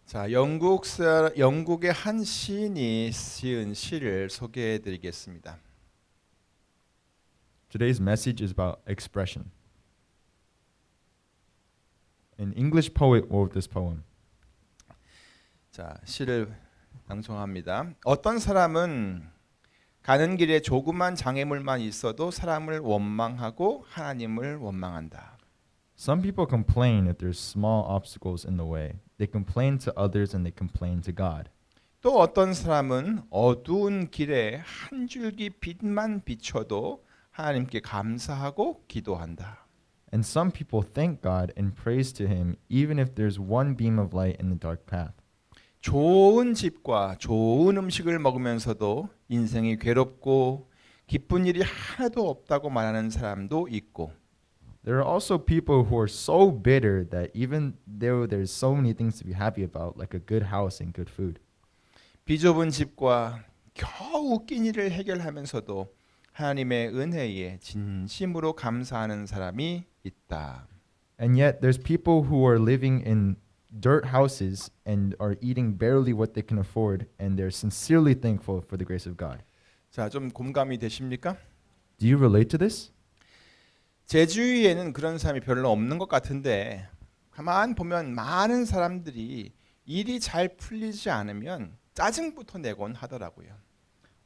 자, 영국의 한 시인이 지은 시를 소개해 드리겠습니다. Today's message is about expression. An English poet wrote this poem. 자, 시를 낭송합니다. 어떤 사람은 가는 길에 조그만 장애물만 있어도 사람을 원망하고 하나님을 원망한다. Some people complain if there's small obstacles in the way. They complain to others and they complain to God. 또 어떤 사람은 어두운 길에 한 줄기 빛만 비춰도 하나님께 감사하고 기도한다. And some people thank God and praise to Him even if there's one beam of light in the dark path. 좋은 집과 좋은 음식을 먹으면서도 인생이 괴롭고 기쁜 일이 하나도 없다고 말하는 사람도 있고, There are also people who are so bitter that even though there's so many things to be happy about, like a good house and good food, 비좁은 집과 겨우 낀 일을 해결하면서도 하나님의 은혜에 진심으로 감사하는 사람이 있다. and yet there's people who are living in dirt houses and are eating barely what they can afford, and they're sincerely thankful for the grace of God. 자, 좀 공감이 되십니까? Do you relate to this? 제 주위에는 그런 사람이 별로 없는 것 같은데, 가만 보면 많은 사람들이 일이 잘 풀리지 않으면 짜증부터 내곤 하더라고요.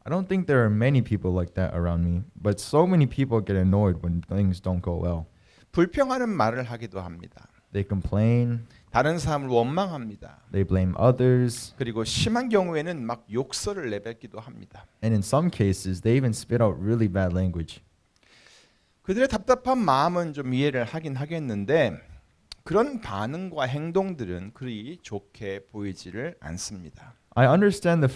I don't think there are many people like that around me, but so many people get annoyed when things don't go well. 불평하는 말을 하기도 합니다. They complain, 다른 사람을 원망합니다. they blame others, 그리고 심한 경우에는 막 욕설을 내뱉기도 합니다. and in some cases, they even spit out really bad language. 그들의 답답한 마음은 좀 이해를 하긴 하겠는데, 그런 반응과 행동들은 그리 좋게 보이지를 않습니다. I understand the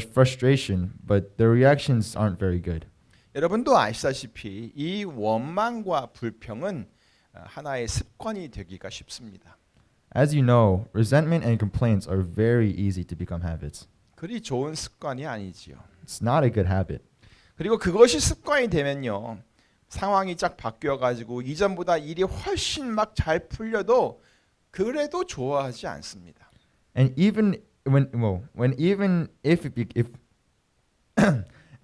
frustration, but the reactions aren't very good. 여러분도 아시다시피 이 원망과 불평은 하나의 습관이 되기가 쉽습니다. As you know, resentment and complaints are very easy to become habits. 그리 좋은 습관이 아니지요. It's not a good habit. 그리고 그것이 습관이 되면요, 상황이 쫙 바뀌어가지고 이전보다 일이 훨씬 막 잘 풀려도 그래도 좋아하지 않습니다. And even when even if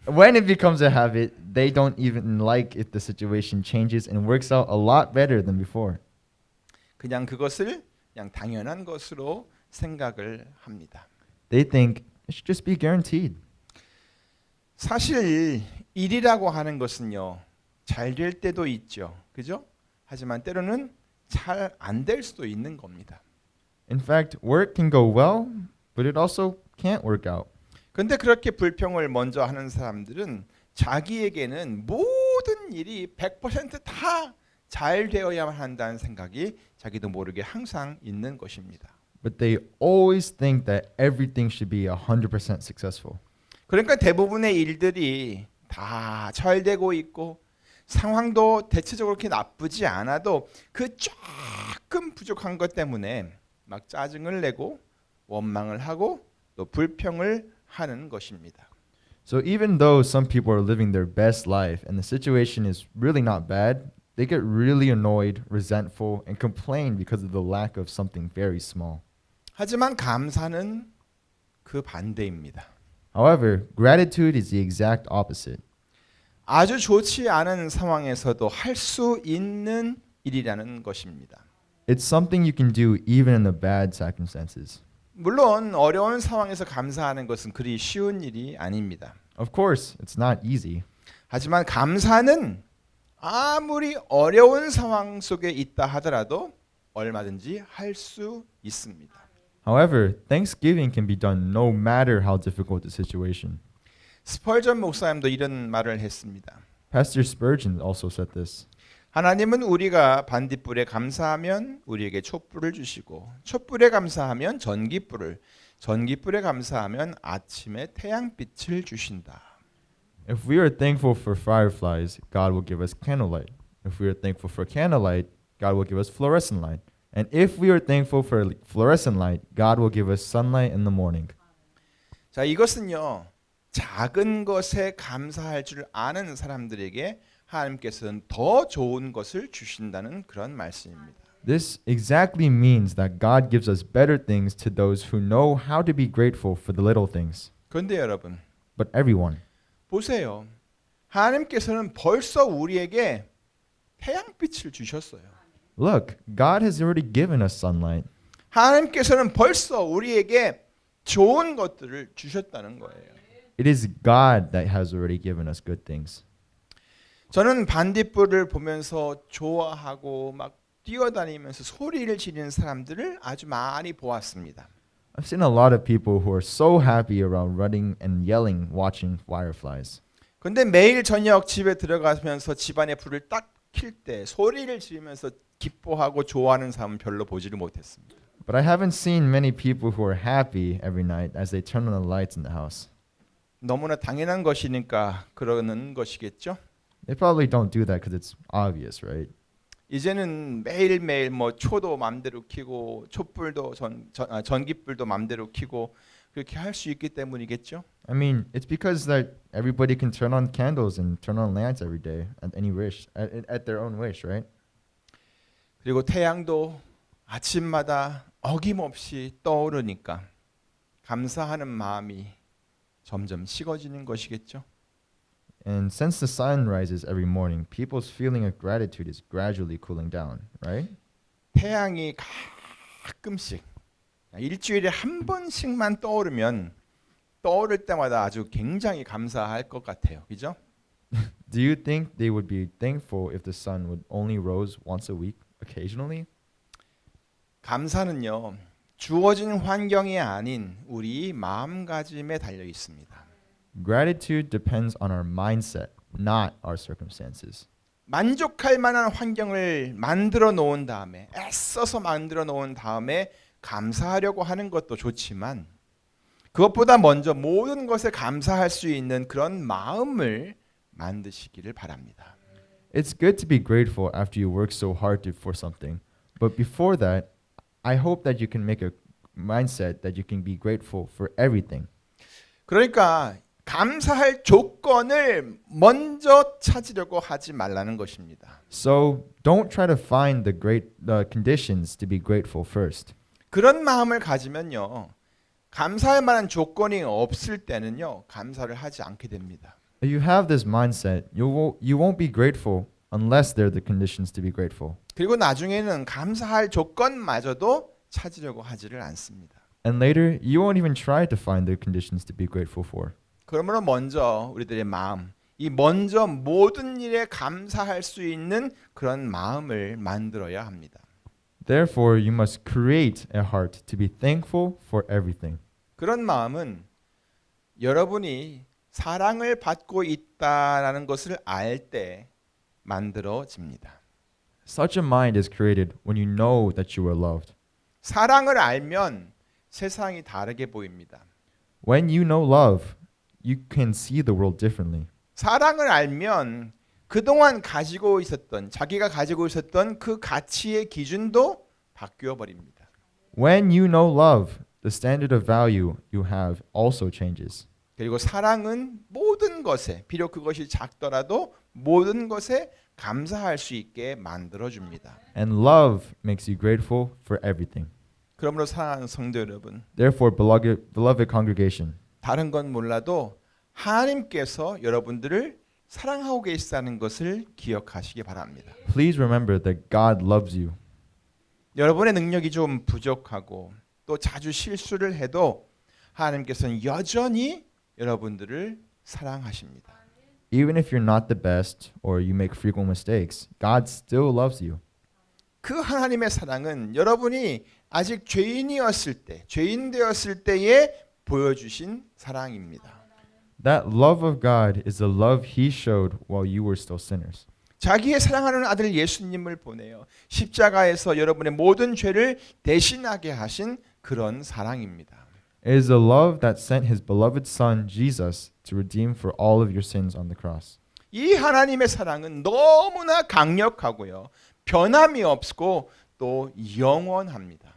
when it becomes a habit, they don't even like if the situation changes and works out a lot better than before. 그냥 그것을 그냥 당연한 것으로 생각을 합니다. They think it should just be guaranteed. 사실 일이라고 하는 것은요, 잘 될 때도 있죠, 그죠? 하지만 때로는 잘 안 될 수도 있는 겁니다. In fact, work can go well, but it also can't work out. 그런데 그렇게 불평을 먼저 하는 사람들은 자기에게는 모든 일이 100%다 잘 되어야만 한다는 생각이 자기도 모르게 항상 있는 것입니다. But they always think that everything should be 100% successful. 그러니까 대부분의 일들이 다 잘 되고 있고 상황도 대체적으로 그렇게 나쁘지 않아도 그 조금 부족한 것 때문에 막 짜증을 내고 원망을 하고 또 불평을 하는 것입니다. So even though some people are living their best life and the situation is really not bad, they get really annoyed, resentful, and complain because of the lack of something very small. 하지만 감사는 그 반대입니다. However, gratitude is the exact opposite. 아주 좋지 않은 상황에서도 할 수 있는 일이라는 것입니다. It's something you can do even in the bad circumstances. 물론 어려운 상황에서 감사하는 것은 그리 쉬운 일이 아닙니다. Of course, it's not easy. 하지만 감사는 아무리 어려운 상황 속에 있다 하더라도 얼마든지 할 수 있습니다. However, thanksgiving can be done no matter how difficult the situation. 스펄전 목사님도 이런 말을 했습니다. Pastor Spurgeon also said this. 하나님은 우리가 반딧불에 감사하면 우리에게 촛불을 주시고 촛불에 감사하면 전깃불을, 전깃불에 감사하면 아침에 태양빛을 주신다. If we are thankful for fireflies, God will give us candlelight. If we are thankful for candlelight, God will give us fluorescent light. And if we are thankful for fluorescent light, God will give us sunlight in the morning. 자, 이것은요, 작은 것에 감사할 줄 아는 사람들에게 하나님께서는 더 좋은 것을 주신다는 그런 말씀입니다. This exactly means that God gives us better things to those who know how to be grateful for the little things. 그런데 여러분 But everyone, 보세요. 하나님께서는 벌써 우리에게 태양빛을 주셨어요. look, God has already given us sunlight. 하나님께서는 벌써 우리에게 좋은 것들을 주셨다는 거예요. It is God that has already given us good things. 저는 반딧불을 보면서 좋아하고 막 뛰어다니면서 소리를 지르는 사람들을 아주 많이 보았습니다. I've seen a lot of people who are so happy around running and yelling watching fireflies. 근데 매일 저녁 집에 들어가면서 집안에 불을 딱 킬 때 소리를 지르면서 기뻐하고 좋아하는 사람은 별로 보지를 못했습니다. But I haven't seen many people who are happy every night as they turn on the lights in the house. 너무나 당연한 것이니까 그러는 것이겠죠. They probably don't do that because it's obvious, right? 이제는 매일매일 뭐 초도 맘대로 켜고 촛불도 전기불도 맘대로 켜고 그렇게 할 수 있기 때문이겠죠. I mean, it's because that everybody can turn on candles and turn on lamps every day at any wish, at their own wish, right? 그리고 태양도 아침마다 어김없이 떠오르니까 감사하는 마음이 점점 식어지는 것이겠죠. And since the sun rises every morning, people's feeling of gratitude is gradually cooling down, right? 태양이 가끔씩 일주일에 한 번씩만 떠오르면 떠오를 때마다 아주 굉장히 감사할 것 같아요. 그죠? Do you think they would be thankful if the sun would only rose once a week occasionally? 감사는요. 주어진 환경이 아닌 우리 마음가짐에 달려 있습니다. Gratitude depends on our mindset, not our circumstances. 만족할 만한 환경을 만들어 놓은 다음에 애써서 만들어 놓은 다음에 감사하려고 하는 것도 좋지만 그것보다 먼저 모든 것에 감사할 수 있는 그런 마음을 만드시기를 바랍니다. It's good to be grateful after you work so hard for something, but before that, I hope that you can make a mindset that you can be grateful for everything. 그러니까 감사할 조건을 먼저 찾으려고 하지 말라는 것입니다. So don't try to find the conditions to be grateful first. 그런 마음을 가지면요. 감사할 만한 조건이 없을 때는요. 감사를 하지 않게 됩니다. If you have this mindset, you won't be grateful unless there are the conditions to be grateful. 그리고 나중에는 감사할 조건마저도 찾으려고 하지를 않습니다. And later, you won't even try to find the conditions to be grateful for. 그러므로 먼저 우리들의 마음, 이 먼저 모든 일에 감사할 수 있는 그런 마음을 만들어야 합니다. Therefore, you must create a heart to be thankful for everything. 그런 마음은 여러분이 사랑을 받고 있다라는 것을 알 때 만들어집니다. Such a mind is created when you know that you are loved. 사랑을 알면 세상이 다르게 보입니다. When you know love, you can see the world differently. 사랑을 알면 그동안 가지고 있었던 자기가 가지고 있었던 그 가치의 기준도 바뀌어 버립니다. When you know love, the standard of value you have also changes. 그리고 사랑은 모든 것에 비록 그것이 작더라도 모든 것에 감사할 수 있게 만들어 줍니다. And love makes you grateful for everything. 그러므로 사랑하는 성도 여러분, Therefore, beloved congregation, 다른 건 몰라도 하나님께서 여러분들을 사랑하고 계시다는 것을 기억하시기 바랍니다. please remember that God loves you. 여러분의 능력이 좀 부족하고 또 자주 실수를 해도 하나님께서는 여전히 여러분들을 사랑하십니다. Even if you're not the best or you make frequent mistakes, God still loves you. 그 하나님의 사랑은 여러분이 아직 죄인이었을 때, 죄인 되었을 때에 보여주신 사랑입니다. That love of God is the love He showed while you were still sinners. 자기의 사랑하는 아들 예수님을 보내요. 십자가에서 여러분의 모든 죄를 대신하게 하신 그런 사랑입니다. It is the love that sent His beloved Son, Jesus, to redeem for all of your sins on the cross. 이 하나님의 사랑은 너무나 강력하고요. 변함이 없고 또 영원합니다.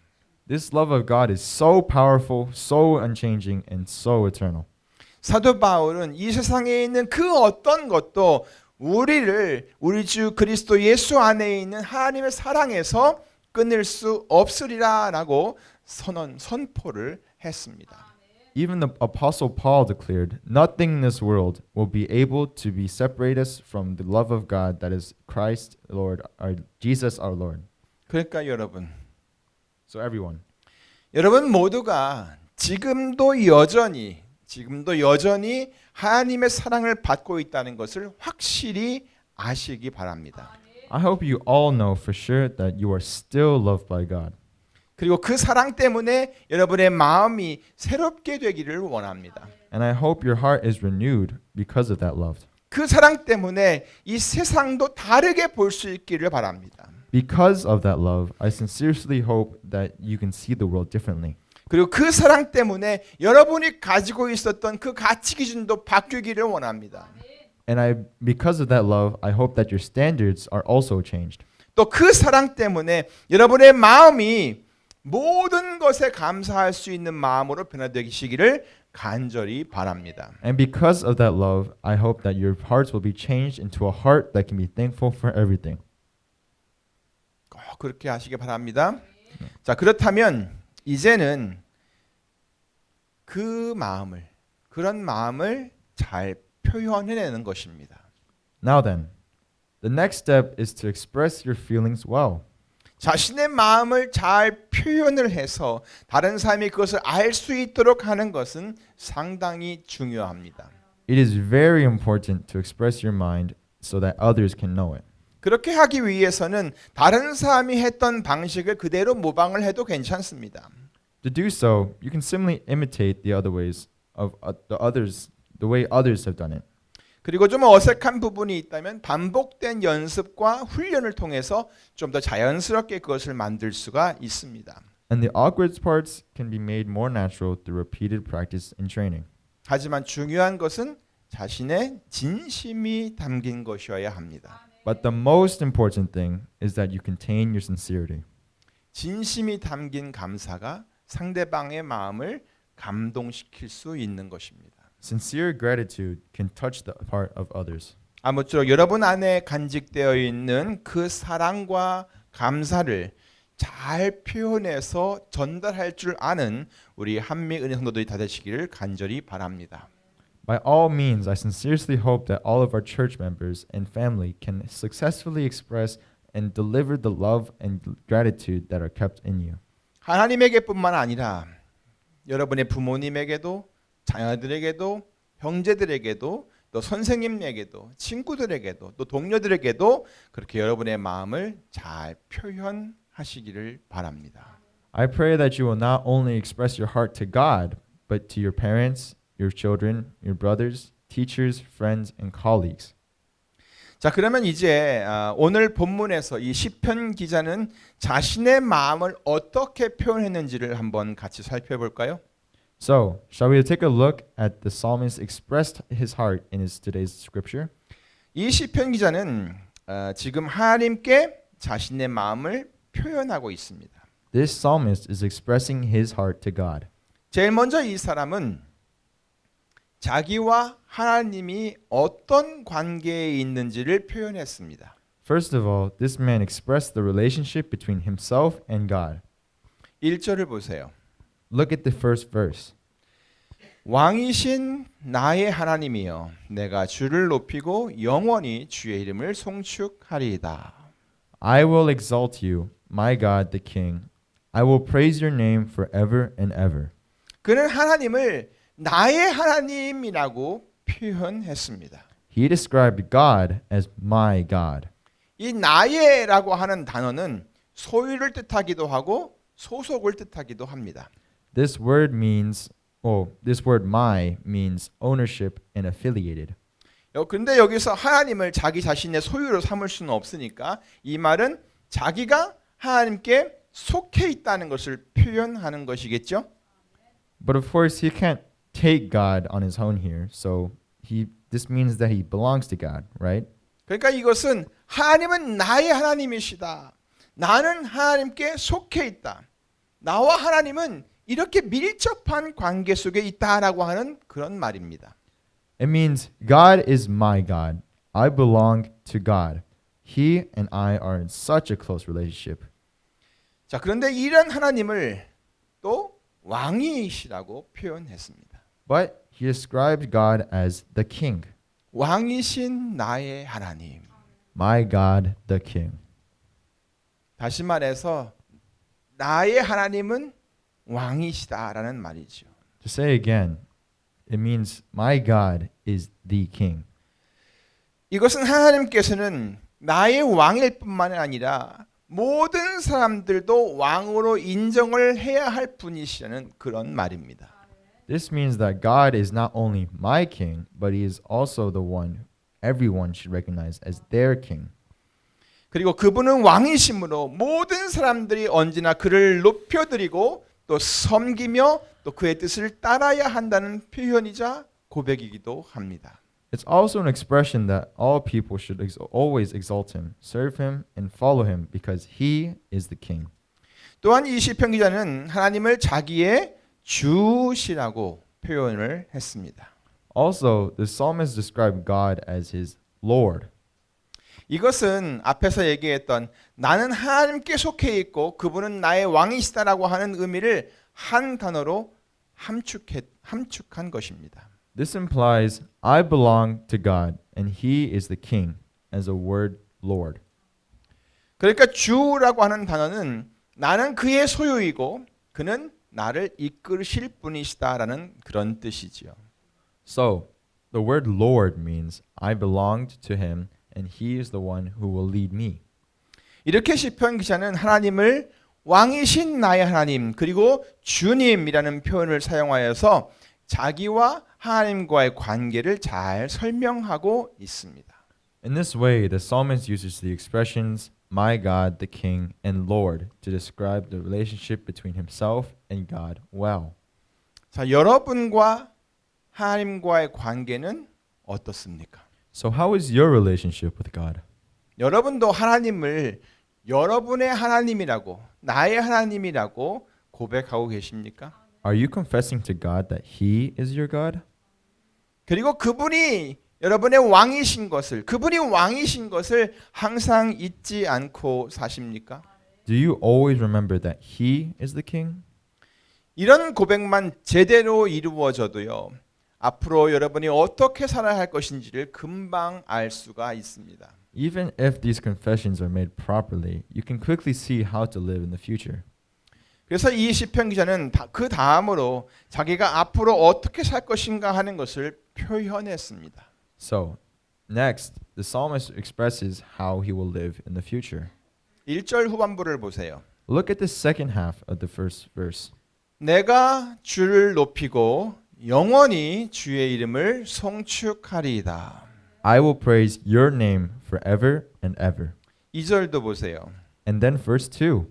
This love of God is so powerful, so unchanging, and so eternal. 사도 바울은 이 세상에 있는 그 어떤 것도 우리를 우리 주 그리스도 예수 안에 있는 하나님의 사랑에서 끊을 수 없으리라라고 선포를 했습니다. Even the Apostle Paul declared, "Nothing in this world will be able to be separate us from the love of God that is Christ, Lord, our Jesus, our Lord." 그러니까 여러분, So everyone, 여러분 모두가 지금도 여전히 하나님의 사랑을 받고 있다는 것을 확실히 아시기 바랍니다. I hope you all know for sure that you are still loved by God. 그리고 그 사랑 때문에 여러분의 마음이 새롭게 되기를 원합니다. And I hope your heart is renewed because of that love. 그 사랑 때문에 이 세상도 다르게 볼 수 있기를 바랍니다. Because of that love, I sincerely hope that you can see the world differently. 그리고 그 사랑 때문에 여러분이 가지고 있었던 그 가치 기준도 바뀌기를 원합니다. And because of that love, I hope that your standards are also changed. 또 그 사랑 때문에 여러분의 마음이 모든 것에 감사할 수 있는 마음으로 변화되시기를 간절히 바랍니다. And because of that love, I hope that your hearts will be changed into a heart that can be thankful for everything. 꼭 그렇게 하시기 바랍니다. 자, 그렇다면 이제는 그런 마음을 잘 표현해내는 것입니다. Now then, the next step is to express your feelings well. 자신의 마음을 잘 표현을 해서 다른 사람이 그것을 알 수 있도록 하는 것은 상당히 중요합니다. It is very important to express your mind so that others can know it. 그렇게 하기 위해서는 다른 사람이 했던 방식을 그대로 모방을 해도 괜찮습니다. To do so, you can simply imitate the other ways of the way others have done it. 그리고 좀 어색한 부분이 있다면 반복된 연습과 훈련을 통해서 좀 더 자연스럽게 그것을 만들 수가 있습니다. And the awkward parts can be made more natural through repeated practice and training. 하지만 중요한 것은 자신의 진심이 담긴 것이어야 합니다. But the most important thing is that you contain your sincerity. 진심이 담긴 감사가 상대방의 마음을 감동시킬 수 있는 것입니다. Sincere gratitude can touch the heart of others. 아무쪼록 여러분 안에 간직되어 있는 그 사랑과 감사를 잘 표현해서 전달할 줄 아는 우리 한미 은혜 성도들이 다 되시기를 간절히 바랍니다. By all means, I sincerely hope that all of our church members and family can successfully express and deliver the love and gratitude that are kept in you. 하나님에게뿐만 아니라 여러분의 부모님에게도 자녀들에게도 형제들에게도 또 선생님에게도 친구들에게도 또 동료들에게도 그렇게 여러분의 마음을 잘 표현하시기를 바랍니다. I pray that you will not only express your heart to God, but to your parents, your children, your brothers, teachers, friends, and colleagues. 자, 그러면 이제 오늘 본문에서 이 시편 기자는 자신의 마음을 어떻게 표현했는지를 한번 같이 살펴볼까요? So, shall we take a look at the psalmist expressed his heart in his today's scripture? 이 시편 기자는 지금 하나님께 자신의 마음을 표현하고 있습니다. This psalmist is expressing his heart to God. 제일 먼저 이 사람은 자기와 하나님이 어떤 관계에 있는지를 표현했습니다. First of all, this man expressed the relationship between himself and God. 1절을 보세요. Look at the first verse. 왕이신 나의 하나님이여 내가 주를 높이고 영원히 주의 이름을 송축하리이다. I will exalt you, my God the King. I will praise your name forever and ever. 그는 하나님을 나의 하나님이라고 표현했습니다. He described God as my God. 이 나의라고 하는 단어는 소유를 뜻하기도 하고 소속을 뜻하기도 합니다. This word my means ownership and affiliated. 그런데 여기서 하나님을 자기 자신의 소유로 삼을 수는 없으니까 이 말은 자기가 하나님께 속해 있다는 것을 표현하는 것이겠죠. But of course, he can't take God on his own here. So this means that he belongs to God, right? 그러니까 이것은 하나님은 나의 하나님이시다. 나는 하나님께 속해 있다. 나와 하나님은 이렇게 밀접한 관계 속에 있다라고 하는 그런 말입니다. It means God is my God. I belong to God. He and I are in such a close relationship. 자, 그런데 이런 하나님을 또 왕이시라고 표현했습니다. But he described God as the king. 왕이신 나의 하나님. My God, the king. 다시 말해서 나의 하나님은 왕이시다라는 말이죠. To say again, it means my God is the king. 이것은 하나님께서는 나의 왕일 뿐만 아니라 모든 사람들도 왕으로 인정을 해야 할 분이시라는 그런 말입니다. This means that God is not only my king, but he is also the one everyone should recognize as their king. 그리고 그분은 왕이심으로 모든 사람들이 언제나 그를 높여드리고 또 섬기며 또 그의 뜻을 따라야 한다는 표현이자 고백이기도 합니다. It's also an expression that all people should always exalt him, serve him, and follow him because he is the king. 또한 이 시편 기자는 하나님을 자기의 주시라고 표현을 했습니다. Also, the psalmist described God as his Lord. 이것은 앞에서 얘기했던 나는 하나님께 속해 있고 그분은 나의 왕이시다라고 하는 의미를 한 단어로 함축한 것입니다. This implies I belong to God and he is the king as a word Lord. 그러니까 주라고 하는 단어는 나는 그의 소유이고 그는 나를 이끌으실 분이시다라는 그런 뜻이지요. So, the word Lord means I belonged to him and he is the one who will lead me. 이렇게 시편 기자는 하나님을 왕이신 나의 하나님 그리고 주님이라는 표현을 사용하여서 자기와 하나님과의 관계를 잘 설명하고 있습니다. In this way, the psalmist uses the expressions my God, the king, and Lord to describe the relationship between himself and God well. 자, 여러분과 하나님과의 관계는 어떻습니까? So how is your relationship with God? 여러분도 하나님을 여러분의 하나님이라고 나의 하나님이라고 고백하고 계십니까? Are you confessing to God that he is your God? 그리고 그분이 여러분의 왕이신 것을 그분이 왕이신 것을 항상 잊지 않고 사십니까? Do you always remember that he is the king? 이런 고백만 제대로 이루어져도요. 앞으로 여러분이 어떻게 살아야 할 것인지를 금방 알 수가 있습니다. Even if these confessions are made properly, you can quickly see how to live in the future. 그래서 이 시편 기자는 그 다음으로 자기가 앞으로 어떻게 살 것인가 하는 것을 표현했습니다. So, next, the psalmist expresses how he will live in the future. 1절 후반부를 보세요. Look at the second half of the first verse. 내가 주를 높이고 영원히 주의 이름을 송축하리이다. I will praise your name forever and ever. 2절도 보세요. And then verse 2.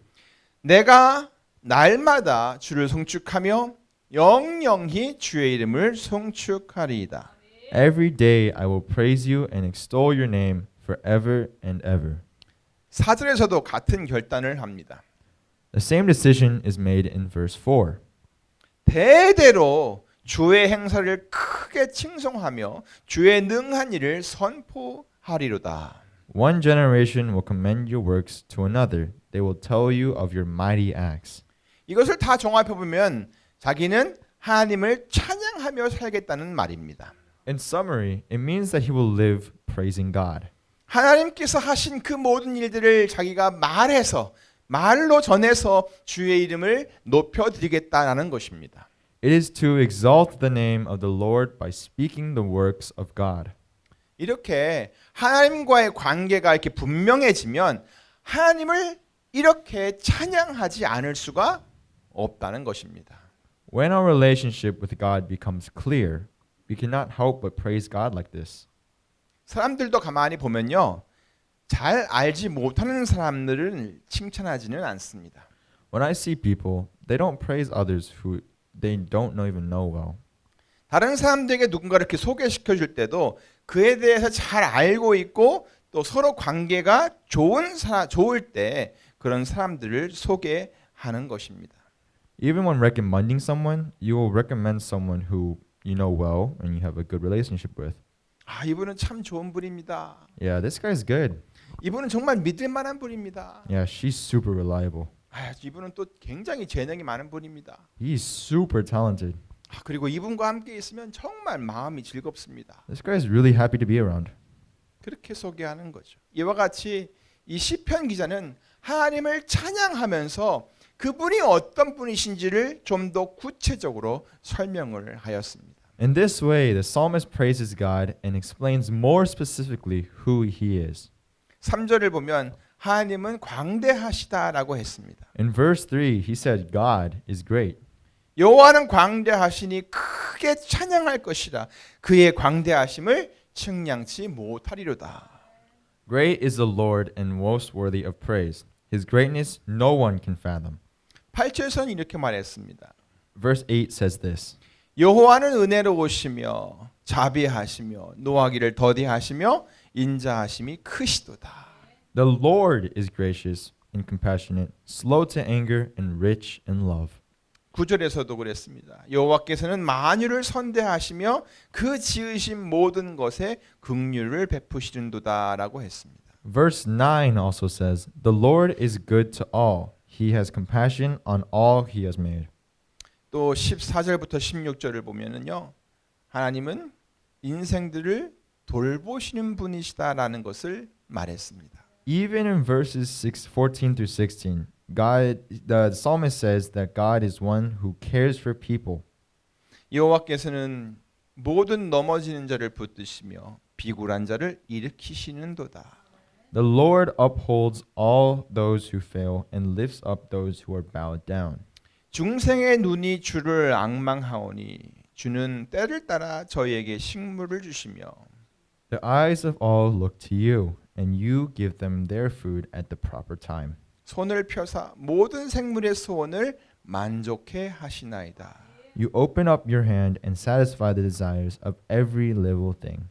내가 날마다 주를 송축하며 영영히 주의 이름을 송축하리이다. Every day I will praise you and extol your name forever and ever. 4절에서도 같은 결단을 합니다. The same decision is made in verse 4. 대대로 주의 행사를 크게 칭송하며 주의 능한 일을 선포하리로다. One generation will commend your works to another. They will tell you of your mighty acts. 이것을 다 종합해 보면 자기는 하나님을 찬양하며 살겠다는 말입니다. In summary, it means that he will live praising God. 하나님께서 하신 그 모든 일들을 자기가 말로 전해서 주의 이름을 높여드리겠다라는 것입니다. It is to exalt the name of the Lord by speaking the works of God. 이렇게 하나님과의 관계가 이렇게 분명해지면 하나님을 이렇게 찬양하지 않을 수가 없다는 것입니다. When our relationship with God becomes clear, we cannot help but praise God like this. 사람들도 가만히 보면요. 잘 알지 못하는 사람들은 칭찬하지는 않습니다. When I see people, they don't praise others who they don't even know well. 다른 사람들에게 누군가를 이렇게 소개시켜 줄 때도 그에 대해서 잘 알고 있고 또 서로 관계가 좋을 때 그런 사람들을 소개하는 것입니다. Even when recommending someone, you will recommend someone who you know well and you have a good relationship with. 아, 이분은 참 좋은 분입니다. Yeah, this guy's good. 이분은 정말 믿을 만한 분입니다. Yeah, she's super reliable. 이분은 또 굉장히 재능이 많은 분입니다. He's super talented. 그리고 이분과 함께 있으면 정말 마음이 즐겁습니다. This guy is really happy to be around. 그렇게 소개하는 거죠. 이와 같이 이 시편 기자는 하나님을 찬양하면서 그분이 어떤 분이신지를 좀 더 구체적으로 설명을 하였습니다. In this way, the psalmist praises God and explains more specifically who he is. 3절을 보면 하나님은 광대하시다라고 했습니다. In verse 3, he said, God is great. 여호와는 광대하시니 크게 찬양할 것이라. 그의 광대하심을 측량치 못하리로다. Great is the Lord and most worthy of praise. His greatness no one can fathom. 8절에서는 이렇게 말했습니다. Verse 8 says this. 여호와는 은혜로우시며 자비하시며 노하기를 더디하시며 인자하심이 크시도다. The Lord is gracious and compassionate, slow to anger and rich in love. 9절에서도 그랬습니다. 여호와께서는 만유를 선대하시며 그 지으신 모든 것에 긍휼을 베푸시는도다라고 했습니다. Verse 9 also says, The Lord is good to all. He has compassion on all he has made. 또 14절부터 16절을 보면은요. 하나님은 인생들을 돌보시는 분이시다라는 것을 말했습니다. Even in verses 14 through 16, the psalmist says that God is one who cares for people. 여호와께서는 모든 넘어지는 자를 붙드시며 비굴한 자를 일으키시는도다. The Lord upholds all those who fail and lifts up those who are bowed down. 중생의 눈이 주를 앙망하오니 주는 때를 따라 저희에게 식물을 주시며 The eyes of all look to you, and you give them their food at the proper time. 손을 펴사 모든 생물의 소원을 만족해 하시나이다. You open up your hand and satisfy the desires of every living thing.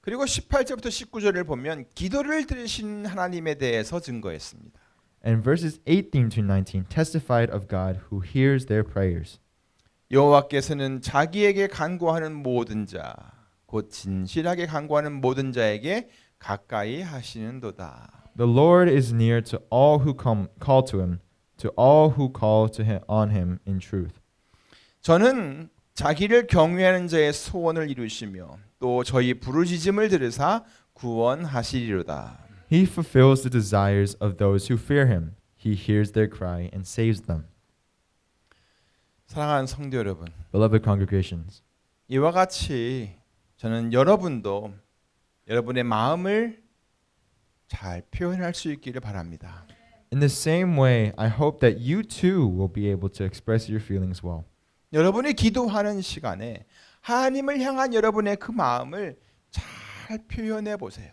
그리고 18절부터 19절을 보면 기도를 들으신 하나님에 대해서 증거했습니다. And verses 18 to 19 testified of God who hears their prayers. 여호와께서는 자기에게 간구하는 모든 자, 곧 진실하게 간구하는 모든 자에게 가까이 하시는도다. The Lord is near to all who call to him, to all who call on him in truth. 저는 자기를 경외하는 자의 소원을 이루시며 또 저희 부르짖음을 들으사 구원하시리로다. He fulfills the desires of those who fear him. He hears their cry and saves them. 사랑하는 성도 여러분, Beloved congregations, 이와 같이 저는 여러분도 여러분의 마음을 잘 표현할 수 있기를 바랍니다. in the same way, I hope that you too will be able to express your feelings well. 여러분이 기도하는 시간에 하나님을 향한 여러분의 그 마음을 잘 표현해 보세요.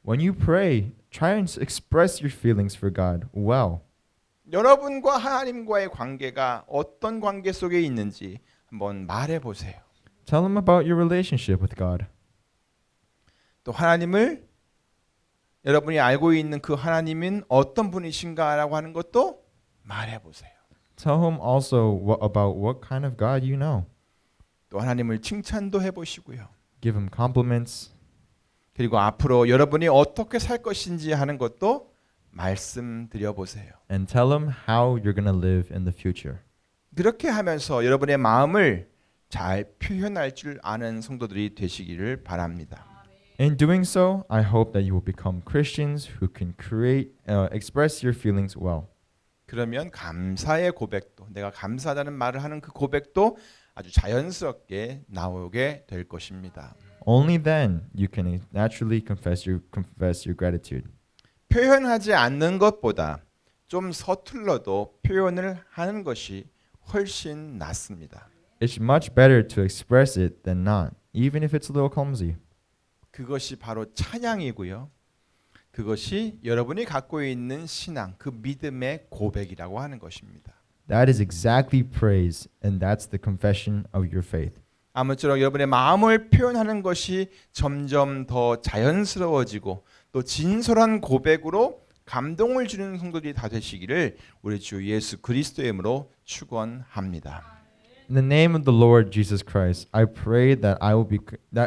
When you pray, try and express your feelings for God well. 여러분과 하나님과의 관계가 어떤 관계 속에 있는지 한번 말해 보세요. Tell him about your relationship with God. 또 하나님을 여러분이 알고 있는 그 하나님은 어떤 분이신가라고 하는 것도 말해 보세요. Tell him also about what kind of God you know. 또 하나님을 칭찬도 해 보시고요. Give him compliments. 그리고 앞으로 여러분이 어떻게 살 것인지 하는 것도 말씀드려 보세요. And tell him how you're going to live in the future. 그렇게 하면서 여러분의 마음을 잘 표현할 줄 아는 성도들이 되시기를 바랍니다. In doing so, I hope that you will become Christians who can express your feelings well. 그러면 감사의 고백도, 내가 감사하다는 말을 하는 그 고백도 아주 자연스럽게 나오게 될 것입니다. Only then you can naturally confess your gratitude. 표현하지 않는 것보다 좀 서툴러도 표현을 하는 것이 훨씬 낫습니다. It's much better to express it than not, even if it's a little clumsy. 그것이 바로 찬양이고요. 그것이 여러분이 갖고 있는 신앙, 그 믿음의 고백이라고 하는 것입니다. That is exactly praise, and that's the confession of your faith. 아무쪼록 여러분의 마음을 표현하는 것이 점점 더 자연스러워지고 또 진솔한 고백으로 감동을 주는 성도들이 다 되시기를 우리 주 예수 그리스도의 이름으로 축원합니다. In the name of the Lord Jesus Christ, I pray that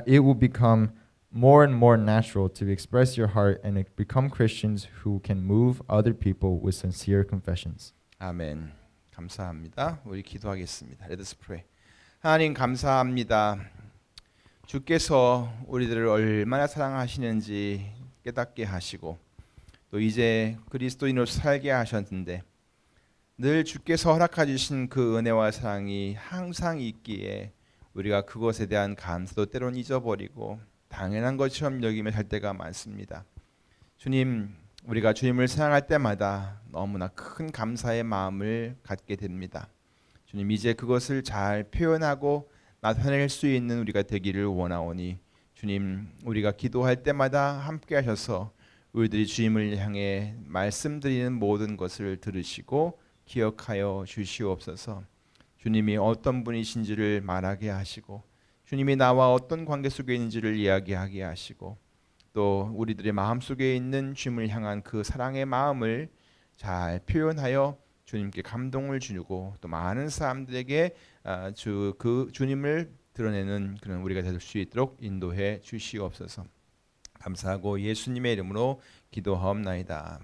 it will become more and more natural to express your heart and become Christians who can move other people with sincere confessions. 아멘. 감사합니다. 우리 기도하겠습니다. Let us pray. 하나님 감사합니다. 주께서 우리들을 얼마나 사랑하시는지 깨닫게 하시고 또 이제 그리스도인으로 살게 하셨는데 늘 주께서 허락해 주신 그 은혜와 사랑이 항상 있기에 우리가 그것에 대한 감사도 때론 잊어버리고 당연한 것처럼 여기며 살 때가 많습니다. 주님, 우리가 주님을 사랑할 때마다 너무나 큰 감사의 마음을 갖게 됩니다. 주님, 이제 그것을 잘 표현하고 나타낼 수 있는 우리가 되기를 원하오니 주님, 우리가 기도할 때마다 함께 하셔서 우리들이 주님을 향해 말씀드리는 모든 것을 들으시고 기억하여 주시옵소서. 주님이 어떤 분이신지를 말하게 하시고 주님이 나와 어떤 관계 속에 있는지를 이야기하게 하시고 또 우리들의 마음속에 있는 주님을 향한 그 사랑의 마음을 잘 표현하여 주님께 감동을 주고 또 많은 사람들에게 그 주님을 드러내는 그런 우리가 될 수 있도록 인도해 주시옵소서. 감사하고 예수님의 이름으로 기도하옵나이다.